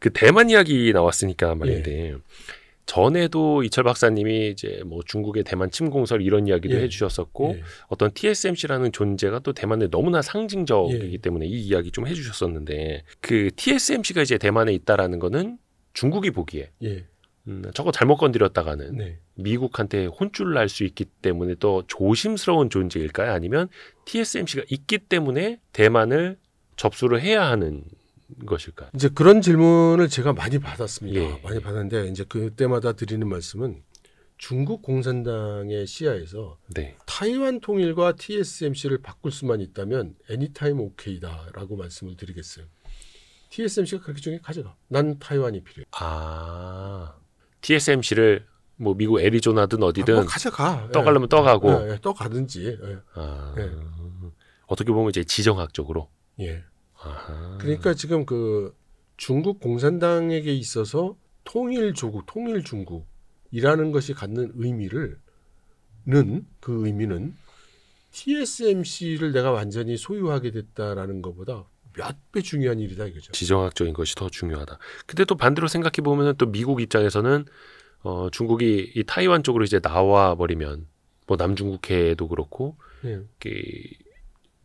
그 대만 이야기 나왔으니까 말인데 전에도 이철 박사님이 이제 뭐 중국의 대만 침공설 이런 이야기도 해주셨었고 어떤 TSMC라는 존재가 또 대만에 너무나 상징적이기 때문에 이 이야기 좀 해주셨었는데 그 TSMC가 이제 대만에 있다라는 거는 중국이 보기에 저거 잘못 건드렸다가는 미국한테 혼쭐 날 수 있기 때문에 더 조심스러운 존재일까요? 아니면 TSMC가 있기 때문에 대만을 접수를 해야 하는 것일까요? 이제 그런 질문을 제가 많이 받았습니다. 많이 받았는데 이제 그때마다 드리는 말씀은 중국 공산당의 시야에서 타이완 통일과 TSMC를 바꿀 수만 있다면 애니타임 오케이다라고 말씀을 드리겠어요. TSMC가 그렇게 중에 가져가. 난 타이완이 필요해. 아, TSMC를 뭐 미국 애리조나든 어디든 뭐 가져가. 떠가려면 떠가고. 떠가든지. 어떻게 보면 이제 지정학적으로. 그러니까 지금 그 중국 공산당에게 있어서 통일조국, 통일중국이라는 것이 갖는 의미는 그 의미는 TSMC를 내가 완전히 소유하게 됐다라는 것보다 몇 배 중요한 일이다 이거죠. 지정학적인 것이 더 중요하다. 근데 또 반대로 생각해 보면 또 미국 입장에서는 중국이 이 타이완 쪽으로 이제 나와 버리면 뭐 남중국해도 그렇고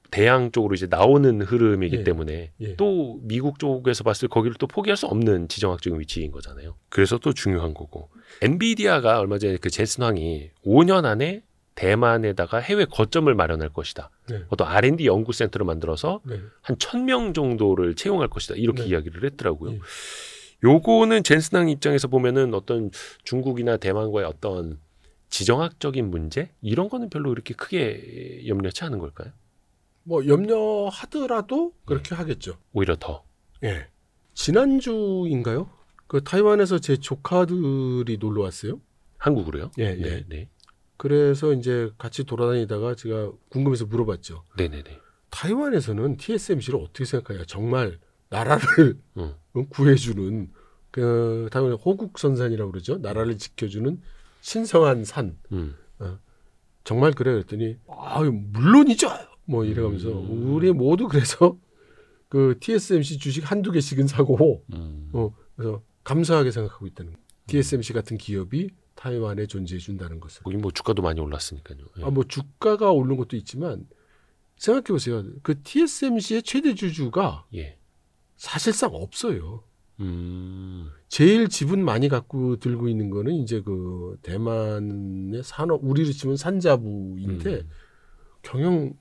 대양 쪽으로 이제 나오는 흐름이기 때문에 또 미국 쪽에서 봤을 때 거기를 또 포기할 수 없는 지정학적인 위치인 거잖아요. 그래서 또 중요한 거고. 엔비디아가 얼마 전에 그 젠슨 황이 5년 안에 대만에다가 해외 거점을 마련할 것이다. 어떤 R&D 연구센터를 만들어서 한 1,000명 정도를 채용할 것이다. 이렇게 이야기를 했더라고요. 요거는 젠슨 황 입장에서 보면은 어떤 중국이나 대만과의 어떤 지정학적인 문제 이런 거는 별로 이렇게 크게 염려치 않은 걸까요? 뭐 염려하더라도 그렇게 하겠죠. 오히려 더. 지난주인가요? 그 타이완에서 제 조카들이 놀러 왔어요. 한국으로요? 네. 그래서 이제 같이 돌아다니다가 제가 궁금해서 물어봤죠. 네네네. 타이완에서는 TSMC를 어떻게 생각하냐? 정말 나라를 구해주는 그 타이완 호국선산이라고 그러죠. 나라를 지켜주는 신성한 산. 정말 그래 그랬더니 물론이죠. 뭐 이래가면서 우리 모두 그래서 그 TSMC 주식 한두 개씩은 사고 그래서 감사하게 생각하고 있다는 거예요. TSMC 같은 기업이 타이완에 존재해 준다는 것을. 거기 뭐 주가도 많이 올랐으니까요. 뭐 주가가 오른 것도 있지만 생각해 보세요. 그 TSMC의 최대 주주가 사실상 없어요. 제일 지분 많이 갖고 들고 있는 거는 이제 그 대만의 산업 우리로 치면 산자부인데 경영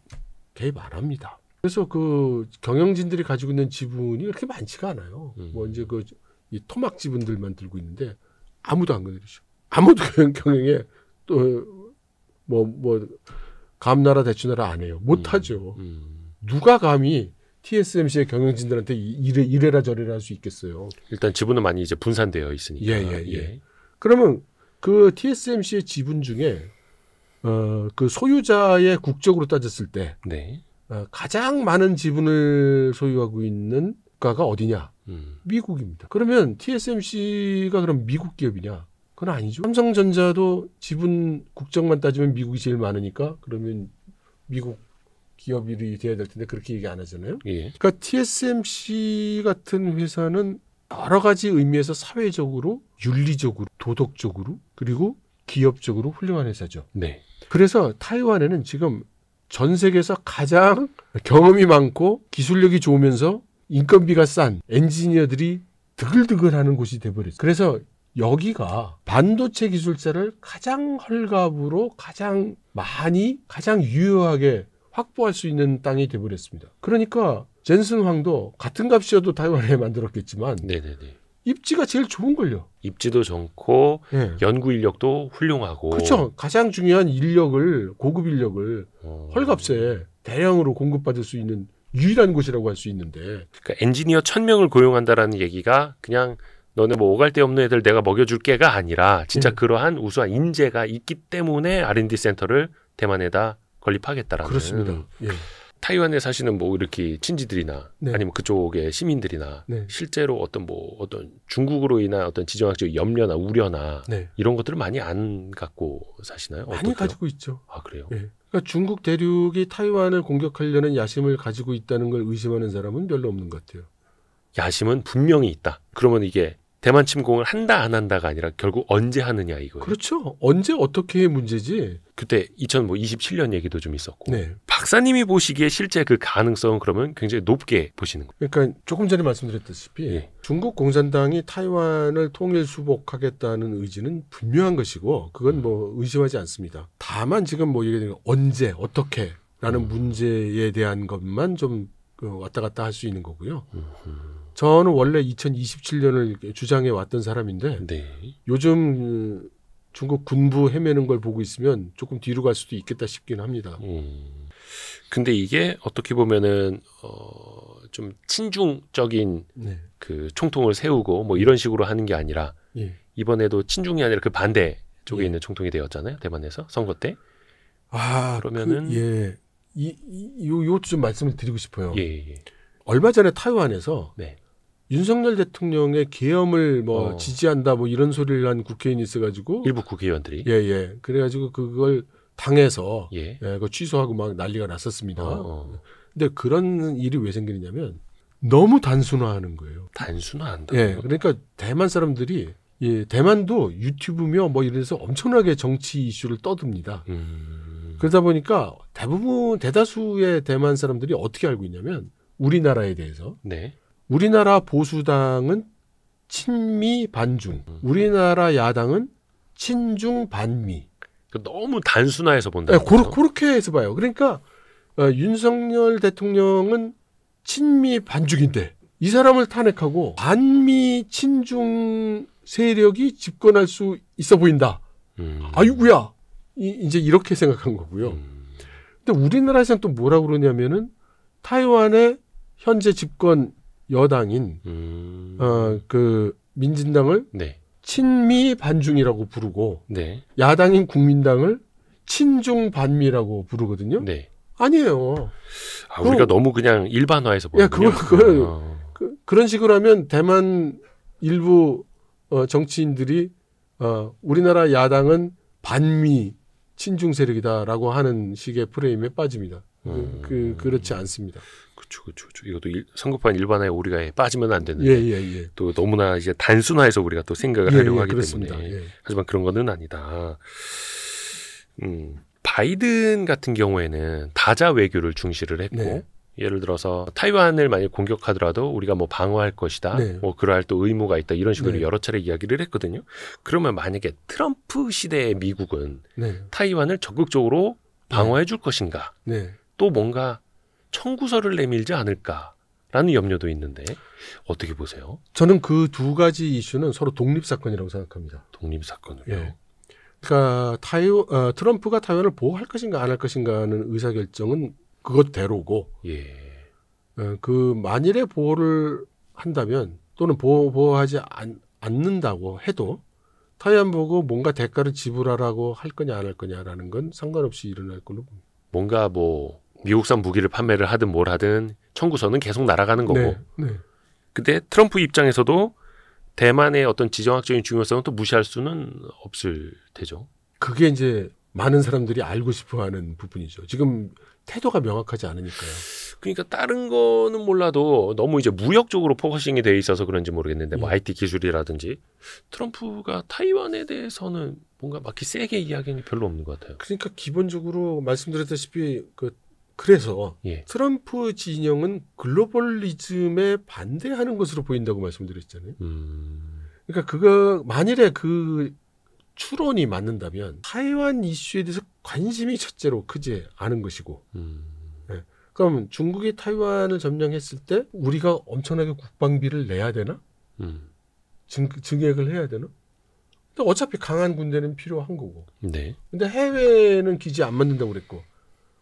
개입 안 합니다. 그래서 그 경영진들이 가지고 있는 지분이 그렇게 많지가 않아요. 뭐 이제 그 이 토막 지분들만 들고 있는데 아무도 안 건드리죠. 아무도 경영에 또 뭐 감나라 대추나라 안 해요. 못 하죠. 누가 감히 TSMC의 경영진들한테 이래라 저래라 할 수 있겠어요. 일단 지분은 많이 이제 분산되어 있으니까. 그러면 그 TSMC의 지분 중에 그 소유자의 국적으로 따졌을 때 가장 많은 지분을 소유하고 있는 국가가 어디냐? 미국입니다. 그러면 TSMC가 그럼 미국 기업이냐? 그건 아니죠. 삼성전자도 지분 국적만 따지면 미국이 제일 많으니까 그러면 미국 기업이 돼야 될 텐데 그렇게 얘기 안 하잖아요. 그러니까 TSMC 같은 회사는 여러 가지 의미에서 사회적으로, 윤리적으로, 도덕적으로 그리고 기업적으로 훌륭한 회사죠. 그래서 타이완에는 지금 전 세계에서 가장 경험이 많고 기술력이 좋으면서 인건비가 싼 엔지니어들이 드글드글하는 곳이 돼버렸어요. 그래서 여기가 반도체 기술자를 가장 헐갑으로 가장 많이 가장 유효하게 확보할 수 있는 땅이 돼버렸습니다. 그러니까 젠슨 황도 같은 값이어도 타이완에 만들었겠지만 입지가 제일 좋은걸요. 입지도 좋고 연구 인력도 훌륭하고. 그렇죠. 가장 중요한 인력을 고급 인력을 헐값에 대량으로 공급받을 수 있는 유일한 곳이라고 할 수 있는데. 그러니까 엔지니어 1,000명을 고용한다라는 얘기가 그냥 너네 뭐 오갈 데 없는 애들 내가 먹여줄게가 아니라 진짜 그러한 우수한 인재가 있기 때문에 R&D 센터를 대만에다 건립하겠다라는. 그렇습니다. 타이완에 사시는 뭐 이렇게 친지들이나 아니면 그쪽의 시민들이나 실제로 어떤 중국으로 인한 어떤 지정학적 염려나 우려나 이런 것들을 많이 안 갖고 사시나요? 많이 가지고 있죠. 아, 그래요? 그러니까 중국 대륙이 타이완을 공격하려는 야심을 가지고 있다는 걸 의심하는 사람은 별로 없는 것 같아요. 야심은 분명히 있다. 그러면 이게 대만 침공을 한다 안 한다가 아니라 결국 언제 하느냐 이거예요. 그렇죠. 언제 어떻게 문제지. 그때 2027년 얘기도 좀 있었고. 네. 박사님이 보시기에 실제 그 가능성은 그러면 굉장히 높게 보시는 거예요. 그러니까 조금 전에 말씀드렸다시피 예. 중국 공산당이 타이완을 통일 수복하겠다는 의지는 분명한 것이고 그건 뭐 의심하지 않습니다. 다만 지금 뭐 얘기하는 언제 어떻게라는 문제에 대한 것만 좀 왔다 갔다 할 수 있는 거고요. 저는 원래 2027년을 주장해 왔던 사람인데 네. 요즘 중국 군부 헤매는 걸 보고 있으면 조금 뒤로 갈 수도 있겠다 싶긴 합니다. 근데 이게 어떻게 보면은 좀 친중적인 네. 그 총통을 세우고 뭐 이런 식으로 하는 게 아니라 예. 이번에도 친중이 아니라 그 반대 쪽에 예. 있는 총통이 되었잖아요. 대만에서 선거 때. 아, 그러면은 요것도 좀 말씀을 드리고 싶어요. 예. 얼마 전에 타이완에서 네. 윤석열 대통령의 계엄을 뭐 지지한다 뭐 이런 소리를 한 국회의원이 있어가지고 일부 국회의원들이 그래가지고 그걸 당해서 그거 취소하고 막 난리가 났었습니다. 근데 그런 일이 왜 생기느냐면 너무 단순화하는 거예요. 단순화한다. 그러니까 대만 사람들이 대만도 유튜브며 뭐 이래서 엄청나게 정치 이슈를 떠듭니다. 그러다 보니까 대다수의 대만 사람들이 어떻게 알고 있냐면 우리나라에 대해서 우리나라 보수당은 친미 반중, 우리나라 야당은 친중 반미. 너무 단순화해서 본다. 그렇게 해서 봐요. 그러니까 윤석열 대통령은 친미 반중인데 이 사람을 탄핵하고 반미 친중 세력이 집권할 수 있어 보인다. 아이고야. 이제 이렇게 생각한 거고요. 근데 우리나라에서는 또 뭐라고 그러냐면은 타이완의 현재 집권 여당인 그 민진당을 친미 반중이라고 부르고 야당인 국민당을 친중 반미라고 부르거든요. 아니에요. 우리가 너무 그냥 일반화해서 보는군요. 그런 식으로 하면 대만 일부 정치인들이 우리나라 야당은 반미 친중 세력이다라고 하는 식의 프레임에 빠집니다. 그렇지 않습니다. 그렇죠. 이것도 성급한 일반화에 우리가 빠지면 안 되는데 또 너무나 이제 단순화해서 우리가 또 생각을 하려고 하기 그렇습니다. 때문에 하지만 그런 거는 아니다. 바이든 같은 경우에는 다자 외교를 중시를 했고 예를 들어서 타이완을 만약 공격하더라도 우리가 뭐 방어할 것이다. 뭐 그러할 또 의무가 있다. 이런 식으로 여러 차례 이야기를 했거든요. 그러면 만약에 트럼프 시대의 미국은 타이완을 적극적으로 방어해 줄 것인가? 또 뭔가 청구서를 내밀지 않을까라는 염려도 있는데 어떻게 보세요? 저는 그 두 가지 이슈는 서로 독립사건이라고 생각합니다. 독립사건으로요? 그러니까 트럼프가 타이완을 보호할 것인가 안 할 것인가는 의사결정은 그것대로고 그 만일에 보호를 한다면 또는 보호하지 않는다고 해도 타이완 보고 뭔가 대가를 지불하라고 할 거냐 안 할 거냐라는 건 상관없이 일어날 걸로 봅니다. 뭔가 뭐 미국산 무기를 판매를 하든 뭘 하든 청구서는 계속 날아가는 거고 근데 트럼프 입장에서도 대만의 어떤 지정학적인 중요성은 또 무시할 수는 없을 테죠. 그게 이제 많은 사람들이 알고 싶어하는 부분이죠. 지금 태도가 명확하지 않으니까요. 그러니까 다른 거는 몰라도 너무 이제 무역적으로 포커싱이 돼 있어서 그런지 모르겠는데 뭐 IT 기술이라든지 트럼프가 타이완에 대해서는 뭔가 막 세게 이야기는 별로 없는 것 같아요. 그러니까 기본적으로 말씀드렸다시피 그래서 트럼프 진영은 글로벌리즘에 반대하는 것으로 보인다고 말씀드렸잖아요. 그러니까 만일에 그 추론이 맞는다면 타이완 이슈에 대해서 관심이 첫째로 크지 않은 것이고 그럼 중국이 타이완을 점령했을 때 우리가 엄청나게 국방비를 내야 되나? 증액을 해야 되나? 근데 어차피 강한 군대는 필요한 거고 근데 해외는 기지 안 만든다고 그랬고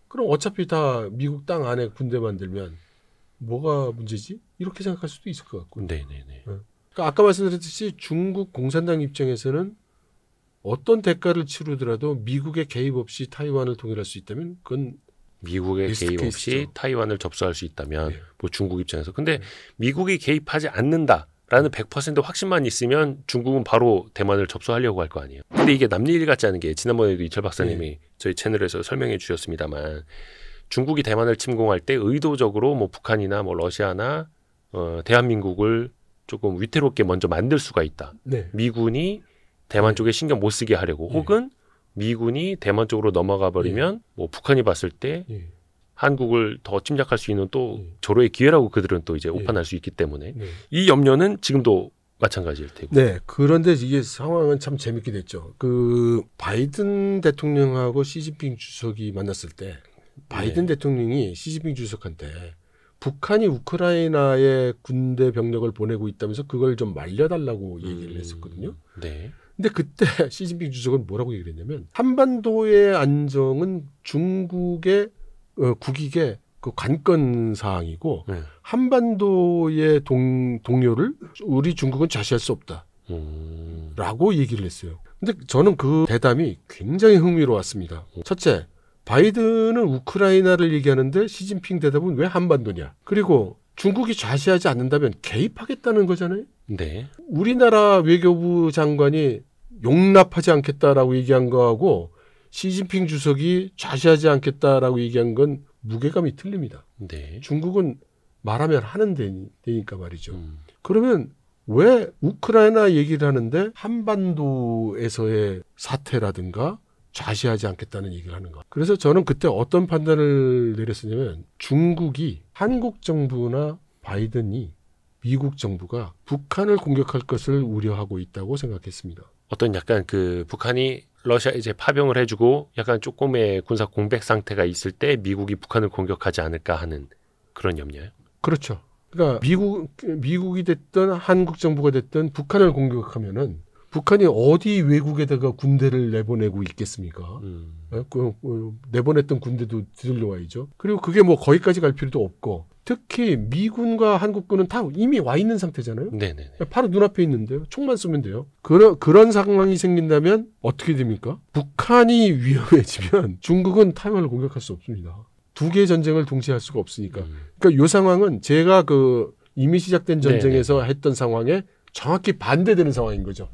그럼 어차피 다 미국 땅 안에 군대 만들면 뭐가 문제지? 이렇게 생각할 수도 있을 것 같고. 그러니까 아까 말씀드렸듯이 중국 공산당 입장에서는 어떤 대가를 치르더라도 미국의 개입 없이 타이완을 통일할 수 있다면 그건 미국의 개입 없이 타이완을 접수할 수 있다면 뭐 중국 입장에서 근데 미국이 개입하지 않는다라는 100% 확신만 있으면 중국은 바로 대만을 접수하려고 할 거 아니에요. 근데 이게 남일 같지 않은 게 지난번에도 이철 박사님이 저희 채널에서 설명해 주셨습니다만 중국이 대만을 침공할 때 의도적으로 뭐 북한이나 뭐 러시아나 대한민국을 조금 위태롭게 먼저 만들 수가 있다. 네. 미군이 대만 쪽에 신경 못 쓰게 하려고 혹은 미군이 대만 쪽으로 넘어가 버리면 뭐 북한이 봤을 때 한국을 더 침략할 수 있는 또 절호의 기회라고 그들은 또 이제 오판할 수 있기 때문에 이 염려는 지금도 마찬가지일 테고. 네. 그런데 이게 상황은 참 재밌게 됐죠. 그 바이든 대통령하고 시진핑 주석이 만났을 때 바이든 대통령이 시진핑 주석한테 북한이 우크라이나에 군대 병력을 보내고 있다면서 그걸 좀 말려달라고 얘기를 했었거든요. 네. 근데 그때 시진핑 주석은 뭐라고 얘기를 했냐면 한반도의 안정은 중국의 국익의 그 관건 사항이고 한반도의 동요를 우리 중국은 좌시할 수 없다. 라고 얘기를 했어요. 근데 저는 그 대담이 굉장히 흥미로웠습니다. 첫째, 바이든은 우크라이나를 얘기하는데 시진핑 대답은 왜 한반도냐. 그리고 중국이 좌시하지 않는다면 개입하겠다는 거잖아요. 네. 우리나라 외교부 장관이 용납하지 않겠다라고 얘기한 거하고 시진핑 주석이 좌시하지 않겠다라고 얘기한 건 무게감이 틀립니다. 네. 중국은 말하면 하는 데니까 말이죠. 그러면 왜 우크라이나 얘기를 하는데 한반도에서의 사태라든가 좌시하지 않겠다는 얘기를 하는가. 그래서 저는 그때 어떤 판단을 내렸었냐면 중국이 한국 정부나 바이든이 미국 정부가 북한을 공격할 것을 우려하고 있다고 생각했습니다. 어떤 약간 그 북한이 러시아에 이제 파병을 해주고 약간 조금의 군사 공백 상태가 있을 때 미국이 북한을 공격하지 않을까 하는 그런 염려요? 그렇죠. 그러니까 미국이 됐든 한국 정부가 됐든 북한을 공격하면은 북한이 어디 외국에다가 군대를 내보내고 있겠습니까? 내보냈던 군대도 뒤돌려와야죠. 그리고 그게 뭐 거기까지 갈 필요도 없고 특히 미군과 한국군은 다 이미 와 있는 상태잖아요. 네네. 바로 눈앞에 있는데요. 총만 쏘면 돼요. 그런 상황이 생긴다면 어떻게 됩니까? 북한이 위험해지면 중국은 타이완을 공격할 수 없습니다. 두 개의 전쟁을 동시에 할 수가 없으니까. 그러니까 이 상황은 제가 그 이미 시작된 전쟁에서 했던 상황에 정확히 반대되는 상황인 거죠.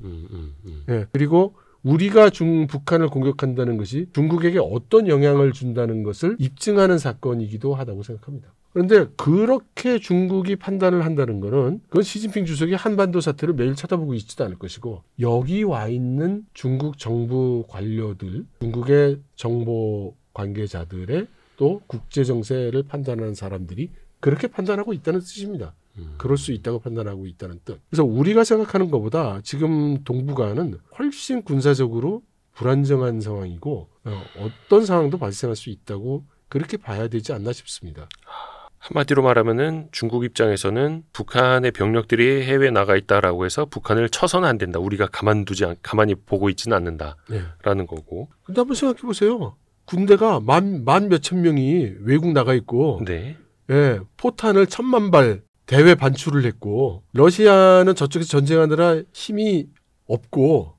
예, 그리고 우리가 북한을 공격한다는 것이 중국에게 어떤 영향을 준다는 것을 입증하는 사건이기도 하다고 생각합니다. 그런데 그렇게 중국이 판단을 한다는 거는 그건 시진핑 주석이 한반도 사태를 매일 쳐다보고 있지도 않을 것이고 여기 와 있는 중국 정부 관료들, 중국의 정보 관계자들의 또 국제 정세를 판단하는 사람들이 그렇게 판단하고 있다는 뜻입니다. 그럴 수 있다고 판단하고 있다는 뜻. 그래서 우리가 생각하는 것보다 지금 동북아는 훨씬 군사적으로 불안정한 상황이고 어떤 상황도 발생할 수 있다고 그렇게 봐야 되지 않나 싶습니다. 한마디로 말하면은 중국 입장에서는 북한의 병력들이 해외에 나가 있다라고 해서 북한을 쳐서는 안 된다. 우리가 가만히 보고 있지는 않는다라는 거고. 근데 한번 생각해 보세요. 군대가 만 몇천 명이 외국 나가 있고, 네. 예, 포탄을 1000만 발 대외 반출을 했고, 러시아는 저쪽에서 전쟁하느라 힘이 없고,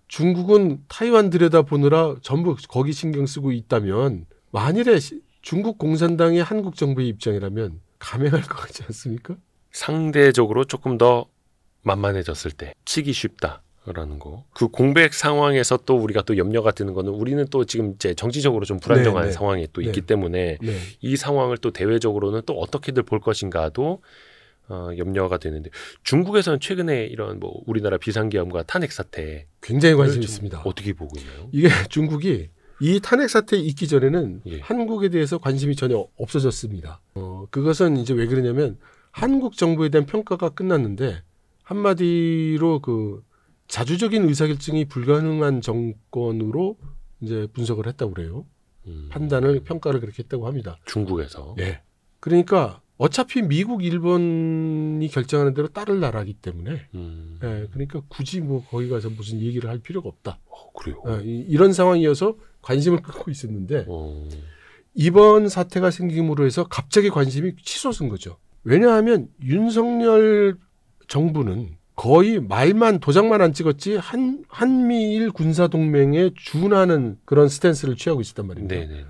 중국은 타이완 들여다보느라 전부 거기 신경 쓰고 있다면, 만일에 중국 공산당이 한국 정부의 입장이라면 감행할 것 같지 않습니까? 상대적으로 조금 더 만만해졌을 때 치기 쉽다라는 거. 그 공백 상황에서 또 우리가 또 염려가 드는 거는 우리는 또 지금 이제 정치적으로 좀 불안정한 상황에 또 있기 때문에 이 상황을 또 대외적으로는 또 어떻게들 볼 것인가도 염려가 되는데 중국에서는 최근에 이런 뭐 우리나라 비상계엄과 탄핵 사태 굉장히 관심이 있습니다. 어떻게 보고 있나요? 이게 중국이 이 탄핵 사태 있기 전에는 한국에 대해서 관심이 전혀 없어졌습니다. 그것은 이제 왜 그러냐면 한국 정부에 대한 평가가 끝났는데 한마디로 그 자주적인 의사결정이 불가능한 정권으로 이제 분석을 했다고 그래요. 판단을 평가를 그렇게 했다고 합니다. 중국에서. 네. 그러니까 어차피 미국, 일본이 결정하는 대로 따를 나라이기 때문에 그러니까 굳이 뭐 거기 가서 무슨 얘기를 할 필요가 없다. 그래요. 이런 상황이어서 관심을 끌고 있었는데 이번 사태가 생김으로 해서 갑자기 관심이 치솟은 거죠. 왜냐하면 윤석열 정부는 거의 말만 도장만 안 찍었지 한미일 군사동맹에 준하는 그런 스탠스를 취하고 있었단 말입니다. 네네네.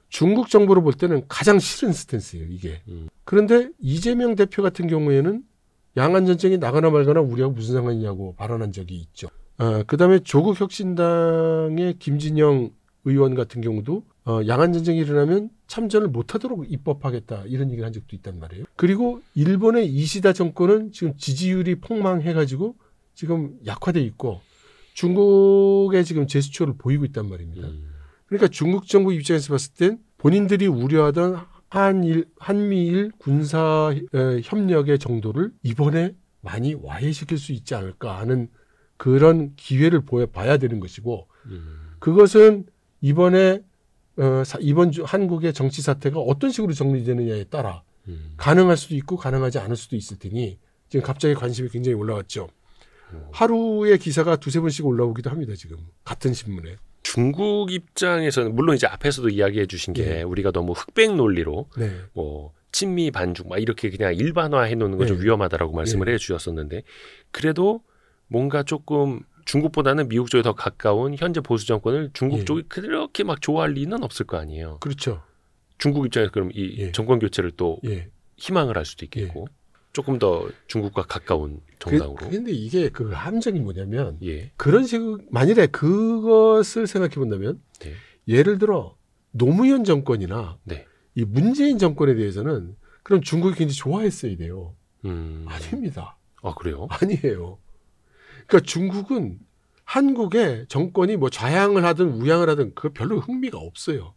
중국 정부로 볼 때는 가장 싫은 스탠스예요, 이게. 그런데 이재명 대표 같은 경우에는 양안 전쟁이 나거나 말거나 우리하고 무슨 상관이냐고 발언한 적이 있죠. 그다음에 조국 혁신당의 김진영 의원 같은 경우도 양안 전쟁이 일어나면 참전을 못하도록 입법하겠다 이런 얘기를 한 적도 있단 말이에요. 그리고 일본의 이시다 정권은 지금 지지율이 폭망해가지고 지금 약화돼 있고 중국에 지금 제스처를 보이고 있단 말입니다. 그러니까 중국 정부 입장에서 봤을 땐 본인들이 우려하던 한미일 군사 협력의 정도를 이번에 많이 와해시킬 수 있지 않을까 하는 그런 기회를 봐야 되는 것이고 그것은 이번 한국의 정치 사태가 어떤 식으로 정리되느냐에 따라 가능할 수도 있고 가능하지 않을 수도 있을 테니 지금 갑자기 관심이 굉장히 올라왔죠. 하루에 기사가 두세 번씩 올라오기도 합니다. 지금 같은 신문에. 중국 입장에서는 물론 이제 앞에서도 이야기해 주신 게 우리가 너무 흑백 논리로 뭐 친미 반중 막 이렇게 그냥 일반화해 놓는 건 좀 위험하다라고 말씀을 해 주셨었는데 그래도 뭔가 조금 중국보다는 미국 쪽에 더 가까운 현재 보수 정권을 중국 쪽이 그렇게 막 좋아할 리는 없을 거 아니에요. 그렇죠. 중국 입장에서 그럼 이 정권 교체를 또 희망을 할 수도 있겠고 조금 더 중국과 가까운 정당으로. 그런데 이게 그 함정이 뭐냐면 그런 식으로 만일에 그것을 생각해 본다면 예를 들어 노무현 정권이나 이 문재인 정권에 대해서는 그럼 중국이 굉장히 좋아했어야 돼요. 아닙니다. 아 그래요? 아니에요. 그러니까 중국은 한국의 정권이 뭐 좌양을 하든 우양을 하든 그거 별로 흥미가 없어요.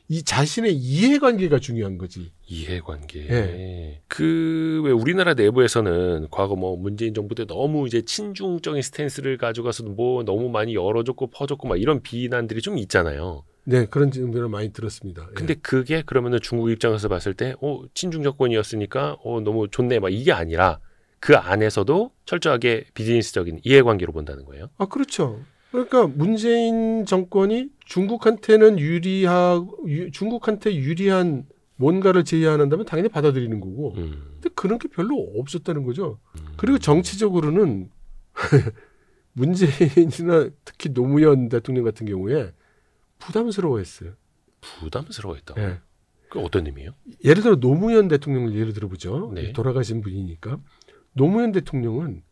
이 자신의 이해관계가 중요한 거지. 이해관계. 그 왜 우리나라 내부에서는 과거 뭐 문재인 정부 때 너무 이제 친중적인 스탠스를 가져가서 뭐 너무 많이 열어줬고 퍼줬고 막 이런 비난들이 좀 있잖아요. 네, 그런 질문을 많이 들었습니다. 근데 그게 그러면은 중국 입장에서 봤을 때, 친중 정권이었으니까, 너무 좋네, 막 이게 아니라 그 안에서도 철저하게 비즈니스적인 이해관계로 본다는 거예요. 아, 그렇죠. 그러니까 문재인 정권이 중국한테 유리한 뭔가를 제의한다면 당연히 받아들이는 거고. 근데 그런 게 별로 없었다는 거죠. 그리고 정치적으로는 문재인이나 특히 노무현 대통령 같은 경우에 부담스러워했어요. 부담스러워했다고? 그 어떤 의미예요? 예를 들어 노무현 대통령을 예를 들어보죠. 돌아가신 분이니까. 노무현 대통령은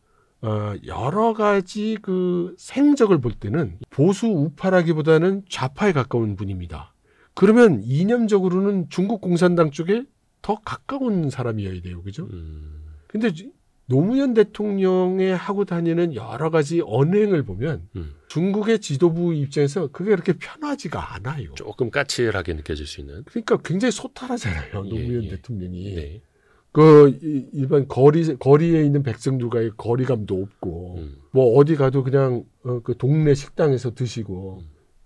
여러 가지 그 생적을 볼 때는 보수 우파라기보다는 좌파에 가까운 분입니다. 그러면 이념적으로는 중국 공산당 쪽에 더 가까운 사람이어야 돼요. 그죠? 근데 노무현 대통령의 하고 다니는 여러 가지 언행을 보면 중국의 지도부 입장에서 그게 그렇게 편하지가 않아요. 조금 까칠하게 느껴질 수 있는. 그러니까 굉장히 소탈하잖아요. 노무현 대통령이. 그 일반 거리에 있는 백성들과의 거리감도 없고 뭐 어디 가도 그냥 그 동네 식당에서 드시고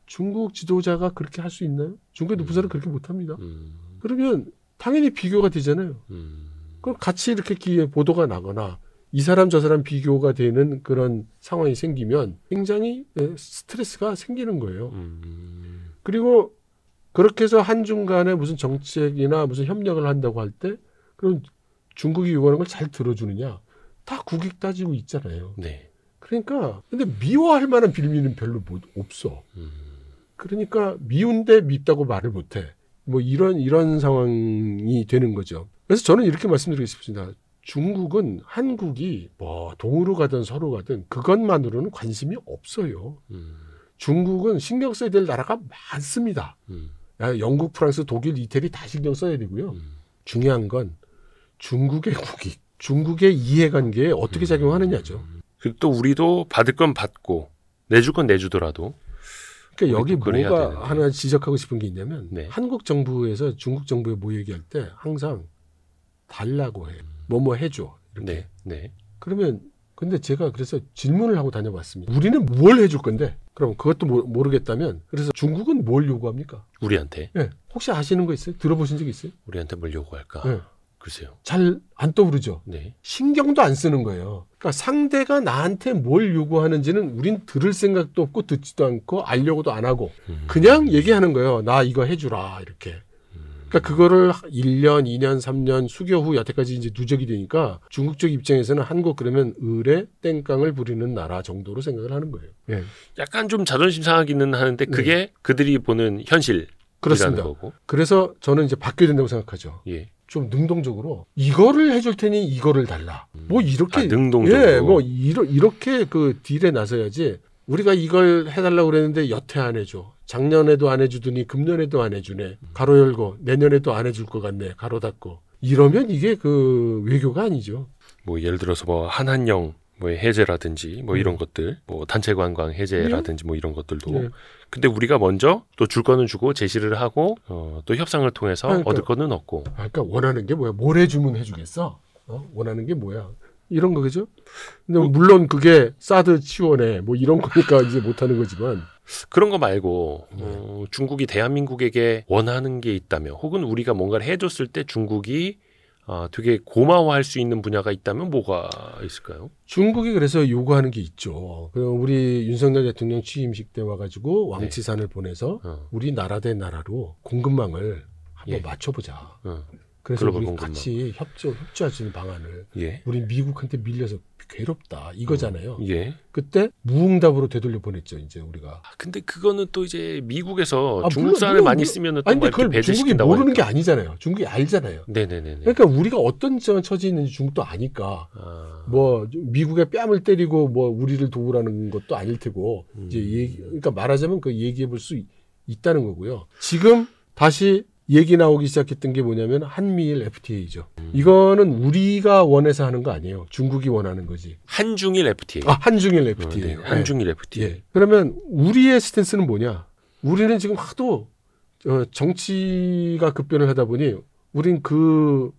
중국 지도자가 그렇게 할 수 있나요? 중국의 높은 사람은 그렇게 못합니다. 그러면 당연히 비교가 되잖아요. 그럼 같이 이렇게 보도가 나거나 이 사람 저 사람 비교가 되는 그런 상황이 생기면 굉장히 스트레스가 생기는 거예요. 그리고 그렇게 해서 한중 간에 무슨 정책이나 무슨 협력을 한다고 할 때 그럼 중국이 요구하는 걸 잘 들어주느냐? 다 국익 따지고 있잖아요. 그러니까 근데 미워할 만한 빌미는 별로 없어. 그러니까 미운데 밉다고 말을 못해. 뭐 이런 상황이 되는 거죠. 그래서 저는 이렇게 말씀드리겠습니다. 중국은 한국이 뭐 동으로 가든 서로 가든 그것만으로는 관심이 없어요. 중국은 신경 써야 될 나라가 많습니다. 영국, 프랑스, 독일, 이태리 다 신경 써야 되고요. 중요한 건 중국의 국익, 중국의 이해관계에 어떻게 작용하느냐죠. 그리고 또 우리도 받을 건 받고 내줄 건 내주더라도. 그러니까 여기 뭐가 하나 지적하고 싶은 게 있냐면 한국 정부에서 중국 정부에 뭐 얘기할 때 항상 달라고 해. 뭐 해줘. 이렇게. 그러면 근데 제가 그래서 질문을 하고 다녀봤습니다. 우리는 뭘 해줄 건데? 그럼 그것도 모르겠다면 그래서 중국은 뭘 요구합니까? 우리한테? 혹시 아시는 거 있어요? 들어보신 적 있어요? 우리한테 뭘 요구할까? 글쎄요. 잘 안 떠오르죠? 신경도 안 쓰는 거예요. 그러니까 상대가 나한테 뭘 요구하는지는 우린 들을 생각도 없고 듣지도 않고 알려고도 안 하고 그냥 얘기하는 거예요. 나 이거 해주라 이렇게. 그러니까 그거를 1년, 2년, 3년 수교 후 여태까지 이제 누적이 되니까 중국 쪽 입장에서는 한국 그러면 을에 땡깡을 부리는 나라 정도로 생각을 하는 거예요. 약간 좀 자존심 상하기는 하는데 그게 그들이 보는 현실이라는 그렇습니다. 거고. 그래서 저는 이제 바뀌어야 된다고 생각하죠. 좀 능동적으로 이거를 해줄 테니 이거를 달라. 뭐 이렇게 능동적으로. 뭐 이렇게 그 딜에 나서야지. 우리가 이걸 해달라고 그랬는데 여태 안 해줘. 작년에도 안 해주더니 금년에도 안 해주네. 가로 열고 내년에도 안 해줄 것 같네. 가로 닫고. 이러면 이게 그 외교가 아니죠. 뭐 예를 들어서 뭐 한한령 뭐 해제라든지 뭐 이런 것들, 뭐 단체 관광 해제라든지 뭐 이런 것들도. 네. 근데 우리가 먼저 또 줄 거는 주고 제시를 하고 또 협상을 통해서 그러니까, 얻을 거는 얻고. 그러니까 원하는 게 뭐야? 뭘 해주면 해주겠어? 원하는 게 뭐야? 이런 거죠. 근데 물론 그게 사드 치원에 뭐 이런 거니까 이제 못하는 거지만. 그런 거 말고 중국이 대한민국에게 원하는 게 있다면 혹은 우리가 뭔가를 해줬을 때 중국이 되게 고마워할 수 있는 분야가 있다면 뭐가 있을까요? 중국이 그래서 요구하는 게 있죠. 우리 윤석열 대통령 취임식 때 와가지고 왕치산을 보내서 우리나라 대 나라로 공급망을 한번 맞춰보자. 그래서 우리 공급망. 같이 협조할 수 있는 방안을 우리 미국한테 밀려서 괴롭다 이거잖아요. 그때 무응답으로 되돌려 보냈죠. 이제 우리가. 근데 그거는 또 이제 미국에서 중국산을 많이 쓰면 또 막 이렇게 배제시킨다고. 중국이 모르는 게 아니잖아요. 중국이 알잖아요. 네네네. 그러니까 우리가 어떤 처지에 있는지 중국도 아니까. 뭐 미국의 뺨을 때리고 뭐 우리를 도우라는 것도 아닐 테고. 이제 그러니까 말하자면 그 얘기해 볼 수 있다는 거고요. 지금 다시 얘기 나오기 시작했던 게 뭐냐면 한미일 FTA죠. 이거는 우리가 원해서 하는 거 아니에요. 중국이 원하는 거지. 한중일 FTA. 한중일 FTA. 네. 한중일 FTA. 그러면 우리의 스탠스는 뭐냐? 우리는 지금 하도 정치가 급변을 하다 보니 우린 그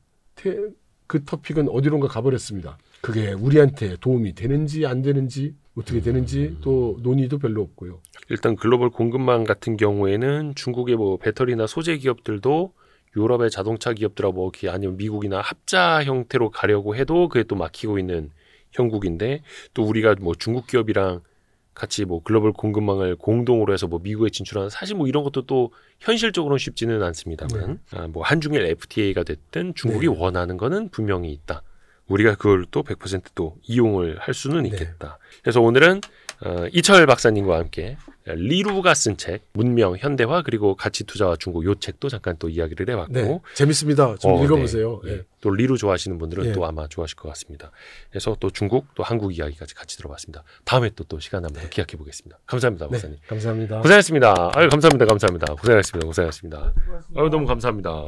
토픽은 어디론가 가버렸습니다. 그게 우리한테 도움이 되는지 안 되는지 어떻게 되는지 또 논의도 별로 없고요. 일단 글로벌 공급망 같은 경우에는 중국의 뭐 배터리나 소재 기업들도 유럽의 자동차 기업들하고 아니면 미국이나 합자 형태로 가려고 해도 그게 또 막히고 있는 형국인데 또 우리가 뭐 중국 기업이랑 같이 뭐 글로벌 공급망을 공동으로 해서 뭐 미국에 진출하는 사실 뭐 이런 것도 또 현실적으로는 쉽지는 않습니다만 뭐 한중일 FTA가 됐든 중국이 원하는 거는 분명히 있다. 우리가 그걸 또 100% 또 이용을 할 수는 있겠다. 그래서 오늘은 이철 박사님과 함께 리루가 쓴 책 문명 현대화 그리고 가치 투자와 중국 요 책도 잠깐 또 이야기를 해봤고 재밌습니다. 좀 읽어보세요. 또 리루 좋아하시는 분들은 또 아마 좋아하실 것 같습니다. 그래서 또 중국 또 한국 이야기까지 같이 들어봤습니다. 다음에 또 시간 한번 기약해 보겠습니다. 감사합니다, 박사님. 감사합니다. 고생하셨습니다. 감사합니다. 고생하셨습니다. 아유, 너무 감사합니다.